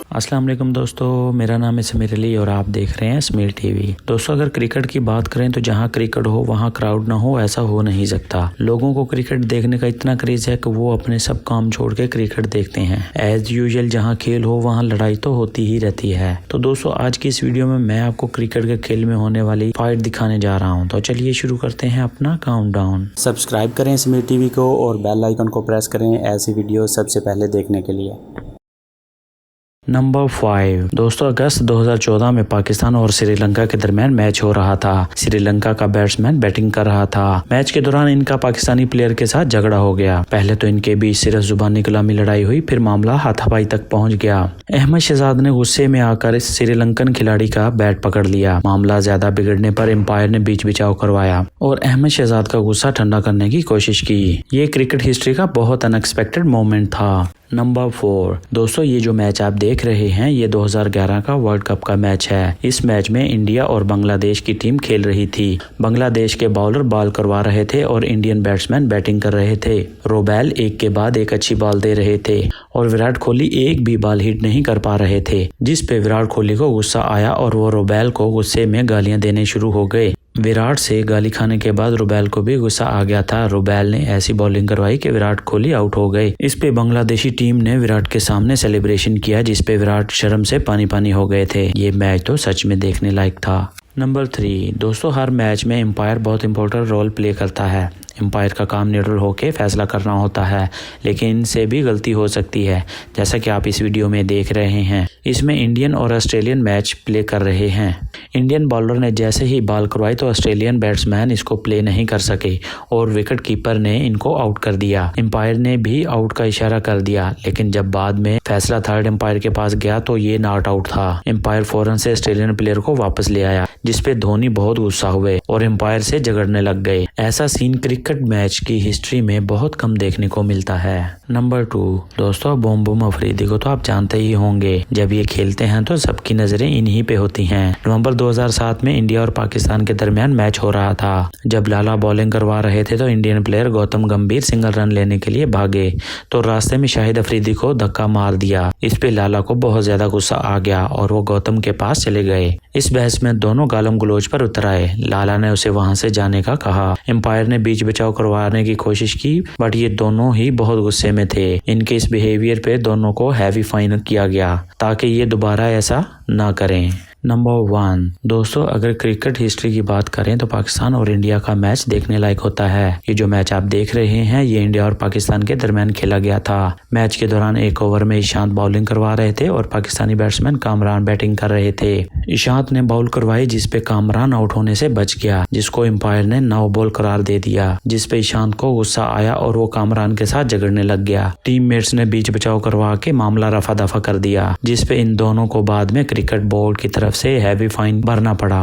अस्सलाम वालेकुम दोस्तों, मेरा नाम है समीर अली और आप देख रहे हैं समीर टीवी। दोस्तों, अगर क्रिकेट की बात करें तो जहां क्रिकेट हो वहां क्राउड ना हो ऐसा हो नहीं सकता। लोगों को क्रिकेट देखने का इतना क्रेज है कि वो अपने सब काम छोड़ के क्रिकेट देखते हैं। एज यूजुअल जहां खेल हो वहां लड़ाई तो होती ही रहती है। तो दोस्तों, आज की इस वीडियो में मैं आपको क्रिकेट के खेल में होने वाली फाइट दिखाने जा रहा हूँ। तो चलिए शुरू करते हैं अपना काउंटडाउन। सब्सक्राइब करें समीर टीवी को और बेल आइकन को प्रेस करें ऐसी वीडियो सबसे पहले देखने के लिए। नंबर 5 दोस्तों, अगस्त 2014 में पाकिस्तान और श्रीलंका के दरमियान मैच हो रहा था। श्रीलंका का बैट्समैन बैटिंग कर रहा था। मैच के दौरान इनका पाकिस्तानी प्लेयर के साथ झगड़ा हो गया। पहले तो इनके बीच सिर्फ जुबानी कलामी लड़ाई हुई, फिर मामला हाथापाई तक पहुंच गया। अहमद शहजाद ने गुस्से में आकर इस श्रीलंकन खिलाड़ी का बैट पकड़ लिया। मामला ज्यादा बिगड़ने पर एम्पायर ने बीच बचाव करवाया और अहमद शहजाद का गुस्सा ठंडा करने की कोशिश की। ये क्रिकेट हिस्ट्री का बहुत अनएक्सपेक्टेड मोमेंट था। नंबर 4 दोस्तों, ये जो मैच आप देख रहे हैं ये 2011 का वर्ल्ड कप का मैच है। इस मैच में इंडिया और बांग्लादेश की टीम खेल रही थी। बांग्लादेश के बॉलर बॉल करवा रहे थे और इंडियन बैट्समैन बैटिंग कर रहे थे। रोबेल एक के बाद एक अच्छी बॉल दे रहे थे और विराट कोहली एक भी बॉल हिट नहीं कर पा रहे थे, जिस पे विराट कोहली को गुस्सा आया और वो रोबेल को गुस्से में गालियां देने शुरू हो गए। विराट से गाली खाने के बाद रुबेल को भी गुस्सा आ गया था। रुबेल ने ऐसी बॉलिंग करवाई कि विराट कोहली आउट हो गए। इस पे बांग्लादेशी टीम ने विराट के सामने सेलिब्रेशन किया, जिस पे विराट शर्म से पानी पानी हो गए थे। ये मैच तो सच में देखने लायक था। नंबर 3 दोस्तों, हर मैच में एम्पायर बहुत इंपॉर्टेंट रोल प्ले करता है। एम्पायर का काम न्यूट्रल होकर फैसला करना होता है, लेकिन इनसे भी गलती हो सकती है, जैसा कि आप इस वीडियो में देख रहे हैं। इसमें इंडियन और ऑस्ट्रेलियन मैच प्ले कर रहे हैं। इंडियन बॉलर ने जैसे ही बॉल करवाई तो ऑस्ट्रेलियन बैट्समैन इसको प्ले नहीं कर सके और विकेट कीपर ने इनको आउट कर दिया। एम्पायर ने भी आउट का इशारा कर दिया, लेकिन जब बाद में फैसला थर्ड एम्पायर के पास गया तो ये नॉट आउट था। एम्पायर फौरन से ऑस्ट्रेलियन प्लेयर को वापस ले आया, जिसपे धोनी बहुत गुस्सा हुए और एम्पायर से झगड़ने लग गए। ऐसा सीन क्रिकेट मैच की हिस्ट्री में बहुत कम देखने को मिलता है। नंबर 2 दोस्तों, बोम अफरीदी को तो आप जानते ही होंगे। जब ये खेलते हैं तो सबकी नजरें इन्हीं पे होती हैं। नवंबर 2007 में इंडिया और पाकिस्तान के दरमियान मैच हो रहा था। जब लाला बॉलिंग करवा रहे थे तो इंडियन प्लेयर गौतम गंभीर सिंगल रन लेने के लिए भागे तो रास्ते में शाहिद अफरीदी को धक्का मार दिया। इस पे लाला को बहुत ज्यादा गुस्सा आ गया और वो गौतम के पास चले गए। इस बहस में दोनों गालम गलोच पर उतर आए। लाला ने उसे वहां से जाने का कहा। एम्पायर ने बीच बचाव करवाने की कोशिश की, बट ये दोनों ही बहुत गुस्से में थे। इनके इस बिहेवियर पे दोनों को हैवी फाइन किया गया ताकि ये दोबारा ऐसा ना करें। नंबर 1 दोस्तों, अगर क्रिकेट हिस्ट्री की बात करें तो पाकिस्तान और इंडिया का मैच देखने लायक होता है। ये जो मैच आप देख रहे हैं ये इंडिया और पाकिस्तान के दरमियान खेला गया था। मैच के दौरान एक ओवर में ईशांत बॉलिंग करवा रहे थे और पाकिस्तानी बैट्समैन कामरान बैटिंग कर रहे थे। ईशांत ने बॉल करवाई, जिसपे कामरान आउट होने से बच गया, जिसको एम्पायर ने नो बॉल करार दे दिया, जिसपे ईशांत को गुस्सा आया और वो कामरान के साथ झगड़ने लग गया। टीममेट्स ने बीच बचाव करवा के मामला रफा दफा कर दिया, जिसपे इन दोनों को बाद में क्रिकेट बोर्ड की तरफ से हैवी फाइन भरना पड़ा।